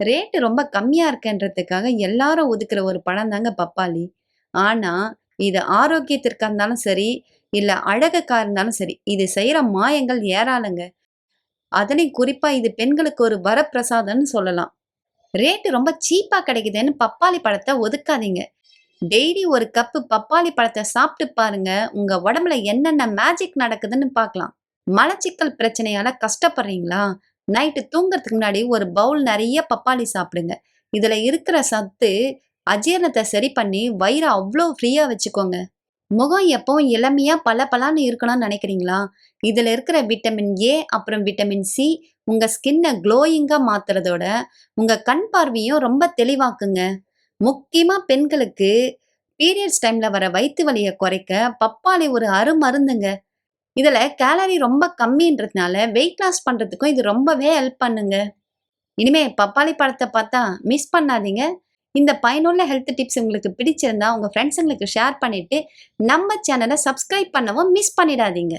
Rate ரொம்ப கம்மியா இருக்குன்றதுக்காக எல்லாரும் ஒதுக்குற ஒரு பழம் தாங்க பப்பாளி. ஆனா, இது ஆரோக்கியத்திற்கா இருந்தாலும் சரி, இல்ல அழகுக்கா இருந்தாலும் சரி, இது செய்ற மாயங்கள் ஏராளங்க. அதுலயும் குறிப்பா இது பெண்களுக்கு ஒரு வரப்பிரசாதம்னு சொல்லலாம். ரேட் ரொம்ப சீப்பா கிடைக்குதுன்னு பப்பாளி பழத்த ஒதுக்காதீங்க. டெய்லி ஒரு கப்பு பப்பாளி பழத்த சாப்பிட்டு பாருங்க. உங்க உடம்புல என்னென்ன மேஜிக் நடக்குதுன்னு பார்க்கலாம். மலச்சிக்கல் பிரச்சனையால கஷ்டப்படுறீங்களா? நைட்டு தூங்குறதுக்கு முன்னாடி ஒரு பவுல் நெறைய பப்பாளி சாப்பிடுங்க. இதுல இருக்கிற சத்து அஜீரணத்த சரி பண்ணி வயிற அவ்ளோ ஃப்ரீயா வச்சுக்கோங்க. முகம் எப்பவும் இளமையா பளபளன்னு இருக்கணும்னு நினைக்கிறீங்களா? இதுல இருக்கிற விட்டமின் ஏ, அப்புறம் விட்டமின் சி உங்க ஸ்கின்ன க்ளோயிங்கா மாத்துறதோட, உங்க கண் பார்வையும் ரொம்ப தெளிவாக்குங்க. முக்கியமா பெண்களுக்கு பீரியட்ஸ் டைம்ல வர வயித்து வலிய குறைக்க பப்பாளி ஒரு அருமருந்துங்க. இதுல கேலரி ரொம்ப கம்மின்றதுனால வெயிட் லாஸ் பண்றதுக்கும் இது ரொம்பவே ஹெல்ப் பண்ணுங்க. இனிமே பப்பாளி பழத்த பார்த்தா மிஸ் பண்ணாதீங்க. இந்த பயனுள்ள ஹெல்த் டிப்ஸ் உங்களுக்கு பிடிச்சிருந்தா உங்க ஃப்ரெண்ட்ஸுங்களுக்கு ஷேர் பண்ணிட்டு, நம்ம சேனல சப்ஸ்கிரைப் பண்ணவும் மிஸ் பண்ணிடாதீங்க.